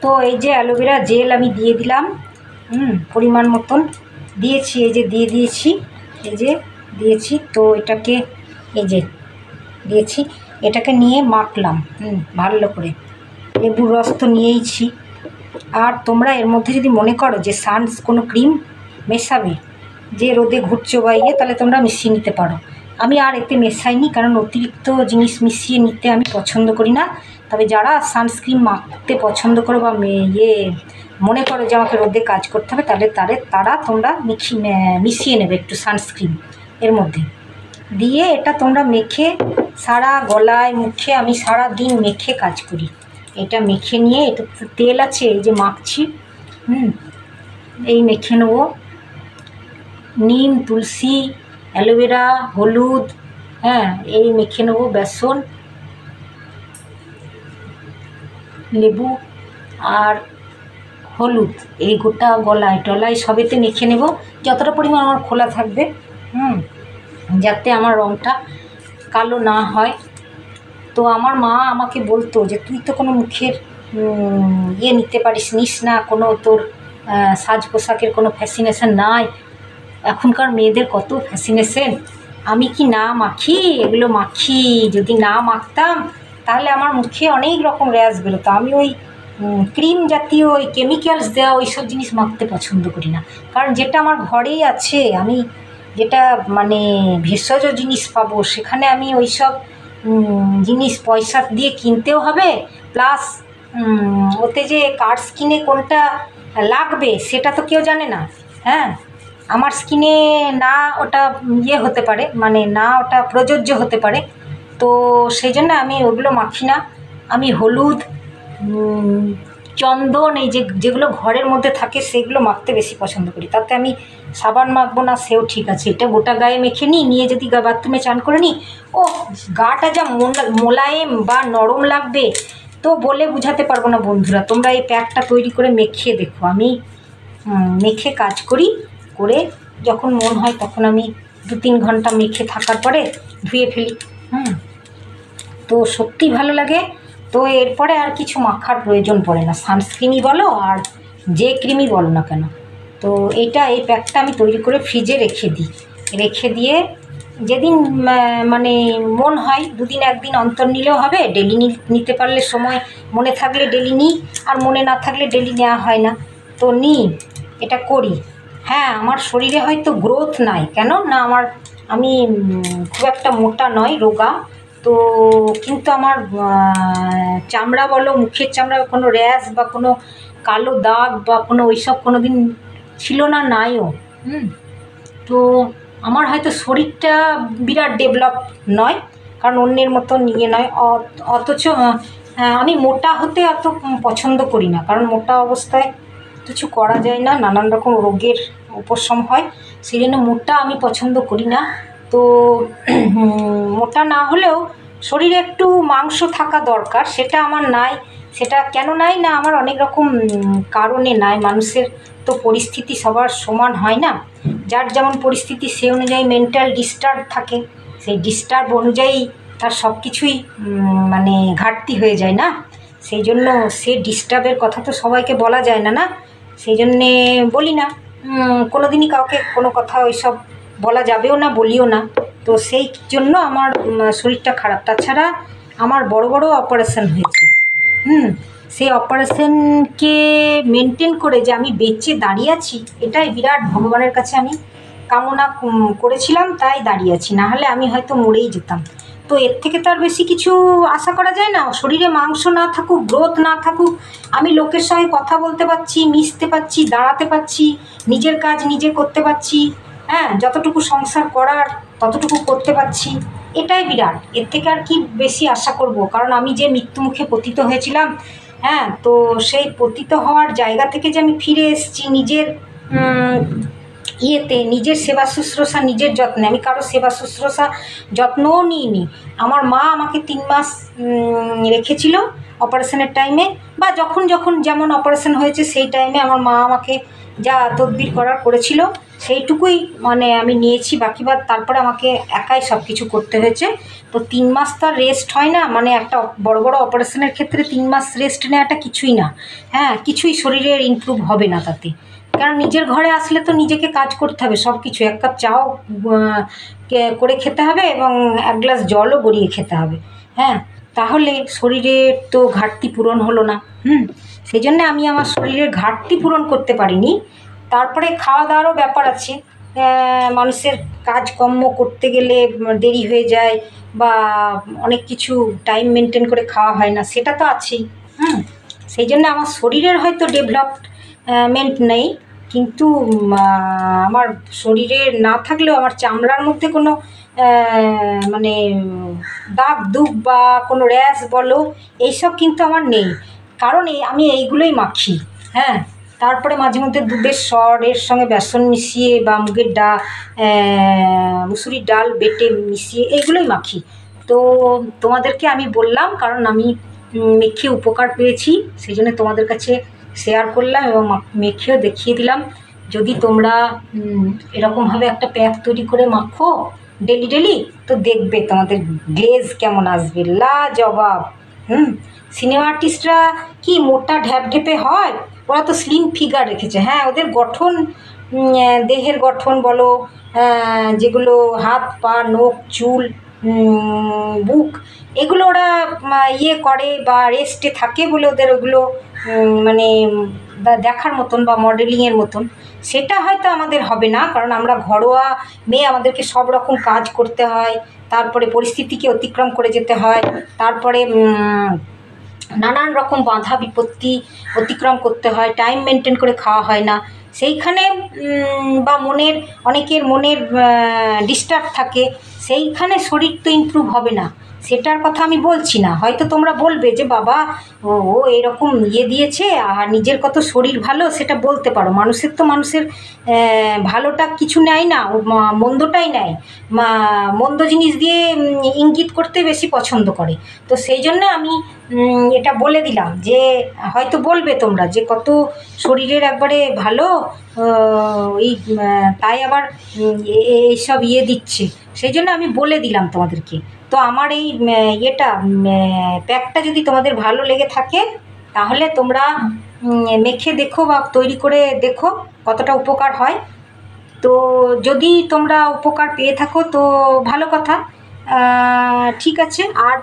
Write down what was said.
তো এই যে অ্যালোভেরা জেল আমি দিয়ে দিলাম, পরিমাণ মতন দিয়েছি, এই যে দিয়ে দিয়েছি, এই যে দিয়েছি। তো এটাকে এই যে দিয়েছি, এটাকে নিয়ে মাখলাম ভালো করে। লেবুর রস তো নিয়েইছি। আর তোমরা এর মধ্যে যদি মনে করো যে সানস কোনো ক্রিম মেশাবে, যে রোদে ঘুরছো বা তাহলে তোমরা মিশিয়ে নিতে পারো। আমি আর এতে মেশাইনি, কারণ অতিরিক্ত জিনিস মিশিয়ে নিতে আমি পছন্দ করি না। তবে যারা সানস্ক্রিন মাখতে পছন্দ করো বা মনে করো যে আমাকে রোদে কাজ করতে হবে, তাহলে তারা তোমরা মিশিয়ে নেবে একটু সানস্ক্রিন এর মধ্যে দিয়ে। এটা তোমরা মেখে সারা গলায় মুখে, আমি সারা দিন মেখে কাজ করি। এটা মেখে নিয়ে, এটা তেল আছে, এই যে মাখছি, এই মেখে নেবো। নিম, তুলসী, অ্যালোভেরা, হলুদ, এই মেখে নেবো, বেসন, লেবু আর হলুদ, এই গোটা গলায় টলায় সবেতে মেখে নেব, যতটা পরিমাণ আমার খোলা থাকবে, যাতে আমার রঙটা কালো না হয়। তো আমার মা আমাকে বলতো যে তুই তো কোনো মুখের নিস না, কোনো তোর সাজ পোশাকের কোনো ফ্যাসিনেশন নাই, এখনকার মেয়েদের কত ফ্যাসিনেশন, আমি কি না মাখি? এগুলো মাখি। যদি না মাখতাম তাহলে আমার মুখে অনেক রকম র্যাশ বেরোতো। আমি ওই ক্রিম জাতীয়, ওই কেমিক্যালস দেওয়া ওই সব জিনিস মাখতে পছন্দ করি না। কারণ যেটা আমার ঘরেই আছে, আমি যেটা মানে ভেষজ জিনিস পাবো, সেখানে আমি ওই সব জিনিস পয়সা দিয়ে কিনতেও হবে, প্লাস ওতে যে কার স্কিনে কোনটা লাগবে সেটা তো কেউ জানে না। আমার স্কিনে না ওটা হতে পারে, মানে না ওটা প্রযোজ্য হতে পারে। তো সেই জন্য আমি ওগুলো মাখি না। আমি হলুদ, চন্দন, এই যেগুলো ঘরের মধ্যে থাকে সেগুলো মাখতে বেশি পছন্দ করি। তাতে আমি সাবান মাখবো না, সেও ঠিক আছে, এটা গোটা গায়ে মেখে নিয়ে যদি বাথরুমে চান করে নিই, ও গাটা যা মোলায়েম বা নরম লাগবে, তো বলে বুঝাতে পারবো না। বন্ধুরা, তোমরা এই প্যাকটা তৈরি করে মেখে দেখো। আমি মেখে কাজ করি, করে যখন মন হয় তখন আমি 2-3 ঘন্টা মেখে থাকার পরে ধুয়ে ফেলি। তো সত্যি ভালো লাগে। তো এরপরে আর কিছু মাখার প্রয়োজন পড়ে না, সানস্ক্রিনই বলো আর যে ক্রিমই বলো না কেন। তো এই প্যাকটা আমি তৈরি করে ফ্রিজে রেখে দিয়ে যেদিন মানে মন হয় 2-1 দিন অন্তর নিলেও হবে, ডেলি নিতে পারলে সময় মনে থাকলে ডেলি নিই, আর মনে না থাকলে ডেলি নেওয়া হয় না। তো এটা করি। আমার শরীরে হয়তো গ্রোথ নাই, কেন না আমি খুব একটা মোটা নয়, রোগা। তো কিন্তু আমার চামড়া বলো, মুখের চামড়া, কোনো র্যাশ বা কোনো কালো দাগ বা কোনো ওইসব কোনো দিন ছিল না, নাইও। তো আমার হয়তো শরীরটা বিরাট ডেভেলপ নয়, কারণ অন্যের মতো নয়। অথচ আমি মোটা হতে অত পছন্দ করি না, কারণ মোটা অবস্থায় কিছু করা যায় না, নানান রকম রোগের উপশম হয়, সেই জন্য মোটা আমি পছন্দ করি না। তো মোটা না হলেও শরীরে একটু মাংস থাকা দরকার, সেটা আমার নাই। সেটা কেন নাই না, আমার অনেক রকম কারণে নাই। মানুষের তো পরিস্থিতি সবার সমান হয় না, যার যেমন পরিস্থিতি সে অনুযায়ী মেন্টাল ডিস্টার্ব থাকে, সেই ডিস্টার্ব অনুযায়ী তার সব কিছুই মানে ঘাটতি হয়ে যায় না। সেই জন্য সে ডিস্টার্বের কথা তো সবাইকে বলা যায় না, সেই জন্যে বলি না, কোনো দিনই কাউকে কোনো কথা ওইসব বলা যাবেও না, বলিও না। তো সেই জন্য আমার শরীরটা খারাপ। তাছাড়া আমার বড় বড় অপারেশন হয়েছে, সেই অপারেশনকে মেনটেন করে যে আমি বেঁচে দাঁড়িয়ে আছি, এটাই বিরাট ভগবানের কাছে আমি কামনা করেছিলাম, তাই দাঁড়িয়ে আছি, নাহলে আমি হয়তো মরেই যেতাম। তো এর থেকে তো আর বেশি কিছু আশা করা যায় না। শরীরে মাংস না থাকুক, গ্রোথ না থাকুক, আমি লোকের সঙ্গে কথা বলতে পারছি, মিশতে পারছি, দাঁড়াতে পারছি, নিজের কাজ নিজে করতে পারছি, যতটুকু সংসার করার ততটুকু করতে পারছি, এটাই বিরাট। এর থেকে আর কি বেশি আশা করব? কারণ আমি যে মৃত্যুমুখে পতিত হয়েছিলাম, তো সেই পতিত হওয়ার জায়গা থেকে যে আমি ফিরে এসেছি নিজের নিজের সেবা শুশ্রূষা, নিজের যত্নে, আমি কারো সেবা শুশ্রূষা যত্নও নিইনি। আমার মা আমাকে 3 মাস রেখেছিল অপারেশনের টাইমে, বা যখন যেমন অপারেশন হয়েছে সেই টাইমে আমার মা আমাকে যা তদবির করার করেছিল, সেইটুকুই মানে আমি নিয়েছি, বাকি বাদ তারপরে আমাকে একাই সব কিছু করতে হয়েছে। তো 3 মাস তো আর রেস্ট হয় না, মানে একটা বড় বড় অপারেশনের ক্ষেত্রে 3 মাস রেস্ট নেওয়াটা কিছুই না। হ্যাঁ, কিছুই শরীরের ইমপ্রুভ হবে না তাতে। কারণ নিজের ঘরে আসলে তো নিজেকে কাজ করতে হবে, সব কিছু। 1 কাপ চাও করে খেতে হবে এবং 1 গ্লাস জলও গড়িয়ে খেতে হবে। হ্যাঁ, তাহলে শরীরের তো ঘাটতি পূরণ হলো না। সেই জন্যে আমি আমার শরীরের ঘাটতি পূরণ করতে পারিনি। তারপরে খাওয়া দাওয়ারও ব্যাপার আছে। মানুষের কাজকর্ম করতে গেলে দেরি হয়ে যায়, বা অনেক কিছু টাইম মেনটেন করে খাওয়া হয় না, সেটা তো আছেই। সেই জন্য আমার শরীরের হয়তো ডেভেলপমেন্ট নেই, কিন্তু আমার শরীরে না থাকলেও আমার চামড়ার মধ্যে কোনো মানে দাগ দুগ বা কোনো র্যাশ বলো, এইসব কিন্তু আমার নেই। কারণ আমি এইগুলোই মাখি। হ্যাঁ, তারপরে মাঝে মধ্যে দুধের সর, এর সঙ্গে বেসন মিশিয়ে বা মুসুরির ডাল বেটে মিশিয়ে এইগুলোই মাখি। তো তোমাদেরকে আমি বললাম, কারণ আমি মেখে উপকার পেয়েছি, সেই জন্য তোমাদের কাছে শেয়ার করলাম এবং মেখেও দেখিয়ে দিলাম। যদি তোমরা এরকমভাবে একটা প্যাক তৈরি করে মাখো ডেলি ডেলি, তো দেখবে তোমাদের গ্লেজ কেমন আসবে, লাজবাব। সিনেমা আর্টিস্টরা কি মোটা ঢ্যাপঢেপে হয়? ওরা তো স্লিম ফিগার রেখেছে। হ্যাঁ, ওদের গঠন, দেহের গঠন বলো, যেগুলো হাত পা নখ চুল বুক, এগুলো ওরা ইয়ে করে বা রেস্টে থাকে বলে ওদের ওগুলো মানে দেখার মতন বা মডেলিংয়ের মতন। সেটা হয়তো আমাদের হবে না, কারণ আমরা ঘরোয়া মেয়ে, আমাদেরকে সব রকম কাজ করতে হয়, তারপরে পরিস্থিতিকে অতিক্রম করে যেতে হয়, তারপরে নানান রকম বাধা বিপত্তি অতিক্রম করতে হয়, টাইম মেনটেন করে খাওয়া হয় না সেইখানে, বা অনেকের মনের ডিস্টার্ব থাকে, সেইখানে শরীর তো ইমপ্রুভ হবে না। সেটার কথা আমি বলছি না। হয়তো তোমরা বলবে যে বাবা ও এরকম দিয়েছে আর নিজের কত শরীর ভালো, সেটা বলতে পারো। মানুষের তো মানুষের ভালোটা কিছু নেয় না, ও মন্দটাই নেয়। মন্দ জিনিস দিয়ে ইঙ্গিত করতে বেশি পছন্দ করে। তো সেই জন্য আমি এটা বলে দিলাম যে হয়তো বলবে তোমরা যে কত শরীরের একবারে ভালো, এই তাই আবার এইসব দিচ্ছে। সেই জন্য আমি বলে দিলাম তোমাদেরকে। তো আমার এই প্যাকটা যদি তোমাদের ভালো লেগে থাকে, তাহলে তোমরা মেখে দেখো বা তৈরি করে দেখো কতটা উপকার হয়। তো যদি তোমরা উপকার পেয়ে থাকো তো ভালো কথা, ঠিক আছে। আর